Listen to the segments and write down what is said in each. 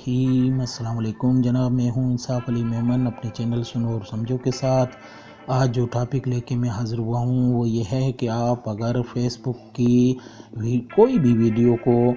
रहीम। अस्सलाम वालेकुम जनाब, मैं हूं इंसाफ अली मेमन अपने चैनल सुनो और समझो के साथ। आज जो टॉपिक लेके मैं हाज़िर हुआ हूं वो ये है कि आप अगर फेसबुक की कोई भी वीडियो को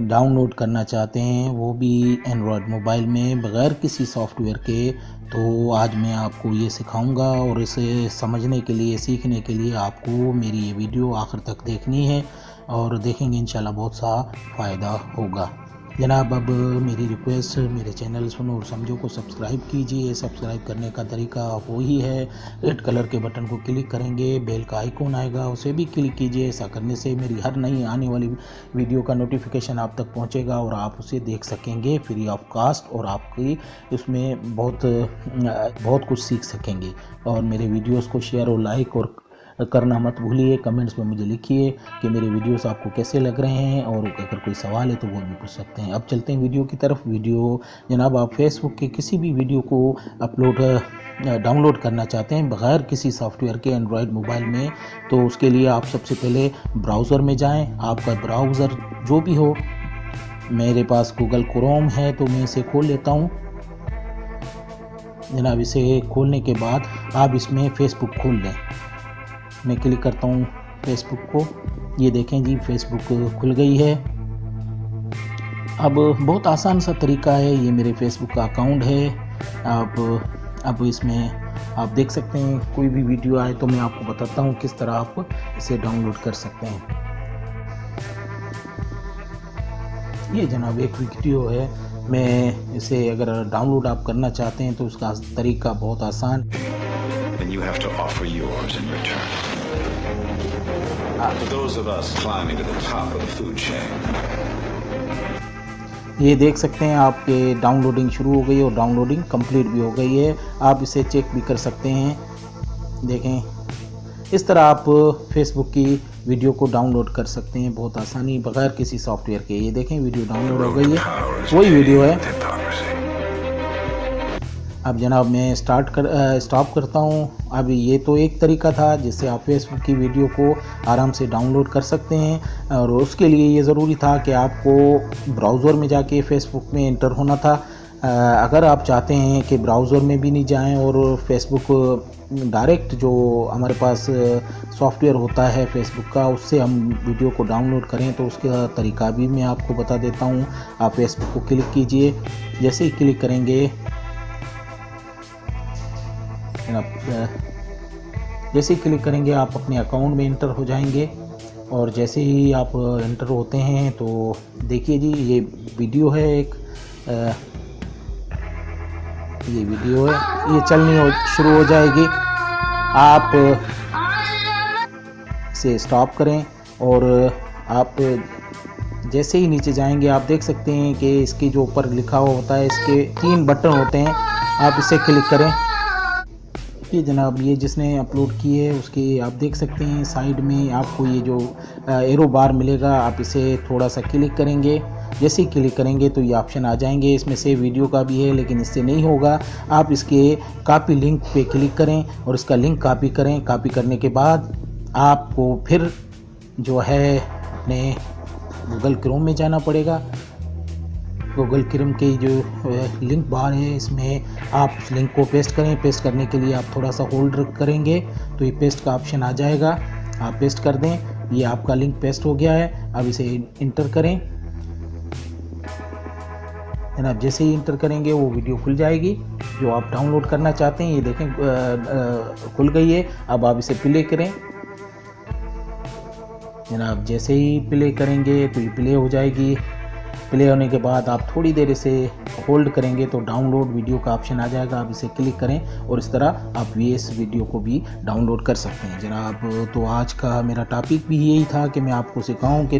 डाउनलोड करना चाहते हैं, वो भी एंड्रॉयड मोबाइल में बग़ैर किसी सॉफ्टवेयर के, तो आज मैं आपको ये सिखाऊंगा और इसे समझने के लिए, सीखने के लिए आपको मेरी ये वीडियो आखिर तक देखनी है और देखेंगे इंशाल्लाह बहुत सा फ़ायदा होगा। जनाब, अब मेरी रिक्वेस्ट, मेरे चैनल सुनो और समझो को सब्सक्राइब कीजिए। सब्सक्राइब करने का तरीका वो ही है, रेड कलर के बटन को क्लिक करेंगे, बेल का आइकॉन आएगा उसे भी क्लिक कीजिए। ऐसा करने से मेरी हर नई आने वाली वीडियो का नोटिफिकेशन आप तक पहुंचेगा और आप उसे देख सकेंगे फ्री ऑफ कास्ट और आपकी उसमें बहुत कुछ सीख सकेंगे। और मेरे वीडियोज़ को शेयर और लाइक और करना मत भूलिए। कमेंट्स में मुझे लिखिए कि मेरे वीडियोस आपको कैसे लग रहे हैं और अगर कोई सवाल है तो वो भी पूछ सकते हैं। अब चलते हैं वीडियो की तरफ। वीडियो जनाब, आप फेसबुक के किसी भी वीडियो को डाउनलोड करना चाहते हैं बग़ैर किसी सॉफ्टवेयर के एंड्रॉयड मोबाइल में, तो उसके लिए आप सबसे पहले ब्राउज़र में जाएँ। आपका ब्राउज़र जो भी हो, मेरे पास गूगल क्रोम है तो मैं इसे खोल लेता हूँ। जनाब, इसे खोलने के बाद आप इसमें फ़ेसबुक खोल लें। मैं क्लिक करता हूँ फेसबुक को। ये देखें जी, फेसबुक खुल गई है। अब बहुत आसान सा तरीका है, ये मेरे फेसबुक का अकाउंट है। अब इसमें आप देख सकते हैं, कोई भी वीडियो आए तो मैं आपको बताता हूँ किस तरह आप इसे डाउनलोड कर सकते हैं। ये जनाब एक वीडियो है, मैं इसे अगर डाउनलोड आप करना चाहते हैं तो उसका तरीका बहुत आसान। You have to offer yours in return. For those of us climbing to the top of the food chain. ये देख सकते हैं आपके डाउनलोडिंग शुरू हो गई और डाउनलोडिंग कंप्लीट भी हो गई है। आप इसे चेक भी कर सकते हैं। देखें, इस तरह आप फेसबुक की वीडियो को डाउनलोड कर सकते हैं बहुत आसानी, बगैर किसी सॉफ्टवेयर के। ये देखें, वीडियो डाउनलोड हो गई है, वही वीडियो है। अब जनाब मैं स्टॉप करता हूँ। अब ये तो एक तरीका था जिससे आप फेसबुक की वीडियो को आराम से डाउनलोड कर सकते हैं, और उसके लिए ये ज़रूरी था कि आपको ब्राउज़र में जाके फेसबुक में इंटर होना था। अगर आप चाहते हैं कि ब्राउज़र में भी नहीं जाएं और फेसबुक डायरेक्ट जो हमारे पास सॉफ्टवेयर होता है फेसबुक का, उससे हम वीडियो को डाउनलोड करें, तो उसका तरीका भी मैं आपको बता देता हूँ। आप फेसबुक को क्लिक कीजिए। जैसे ही क्लिक करेंगे, आप अपने अकाउंट में इंटर हो जाएंगे। और जैसे ही आप इंटर होते हैं तो देखिए जी, ये वीडियो है एक, ये वीडियो है, ये चलनी शुरू हो जाएगी। आप इसे स्टॉप करें और आप जैसे ही नीचे जाएंगे आप देख सकते हैं कि इसके जो ऊपर लिखा हुआ होता है, इसके 3 बटन होते हैं, आप इसे क्लिक करें। ये जनाब, ये जिसने अपलोड की है उसकी आप देख सकते हैं साइड में आपको ये जो एरो बार मिलेगा, आप इसे थोड़ा सा क्लिक करेंगे। जैसे ही क्लिक करेंगे तो ये ऑप्शन आ जाएंगे। इसमें से वीडियो का भी है लेकिन इससे नहीं होगा। आप इसके कॉपी लिंक पे क्लिक करें और इसका लिंक कॉपी करें। कॉपी करने के बाद आपको फिर जो है अपने गूगल क्रोम में जाना पड़ेगा। गूगल क्रोम के जो लिंक बार है, इसमें आप उस लिंक को पेस्ट करें। पेस्ट करने के लिए आप थोड़ा सा होल्ड करेंगे तो ये पेस्ट का ऑप्शन आ जाएगा, आप पेस्ट कर दें। ये आपका लिंक पेस्ट हो गया है। अब इसे इंटर करें। जनाब, जैसे ही इंटर करेंगे वो वीडियो खुल जाएगी जो आप डाउनलोड करना चाहते हैं। ये देखें, खुल गई है। अब आप इसे प्ले करें। जनाब, जैसे ही प्ले करेंगे तो ये प्ले हो जाएगी। प्ले होने के बाद आप थोड़ी देर इसे होल्ड करेंगे तो डाउनलोड वीडियो का ऑप्शन आ जाएगा। आप इसे क्लिक करें और इस तरह आप इस वीडियो को भी डाउनलोड कर सकते हैं। जनाब, तो आज का मेरा टॉपिक भी यही था कि मैं आपको सिखाऊं कि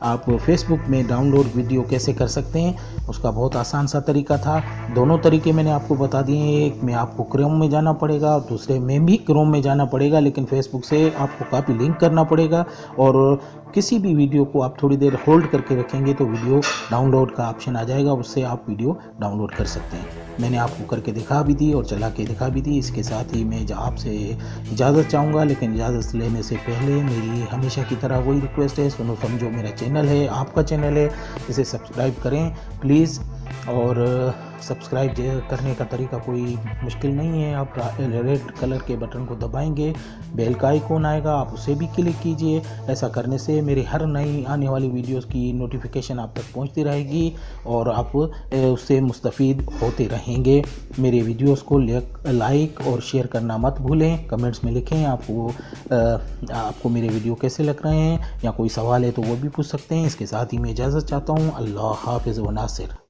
आप फेसबुक में डाउनलोड वीडियो कैसे कर सकते हैं। उसका बहुत आसान सा तरीका था। दोनों तरीके मैंने आपको बता दिए हैं। एक में आपको क्रोम में जाना पड़ेगा और दूसरे में भी क्रोम में जाना पड़ेगा, लेकिन फेसबुक से आपको कॉपी लिंक करना पड़ेगा। और किसी भी वीडियो को आप थोड़ी देर होल्ड करके रखेंगे तो वीडियो डाउनलोड का ऑप्शन आ जाएगा, उससे आप वीडियो डाउनलोड कर सकते हैं। मैंने आपको करके दिखा भी दी और चला के दिखा भी दी। इसके साथ ही मैं आपसे इजाज़त चाहूँगा, लेकिन इजाज़त लेने से पहले मेरी हमेशा की तरह वही रिक्वेस्ट है, सुनो समझो मेरा चैनल है, आपका चैनल है, इसे सब्सक्राइब करें प्लीज़। और सब्सक्राइब करने का तरीका कोई मुश्किल नहीं है। आप रेड कलर के बटन को दबाएंगे, बेल का आइकॉन आएगा, आप उसे भी क्लिक कीजिए। ऐसा करने से मेरी हर नई आने वाली वीडियोस की नोटिफिकेशन आप तक पहुंचती रहेगी और आप उससे मुस्तफ़ीद होते रहेंगे। मेरे वीडियोस को लाइक और शेयर करना मत भूलें। कमेंट्स में लिखें आपको मेरे वीडियो कैसे लग रहे हैं, या कोई सवाल है तो वो भी पूछ सकते हैं। इसके साथ ही मैं इजाज़त चाहता हूँ। अल्लाह हाफ़िज़ व नासिर।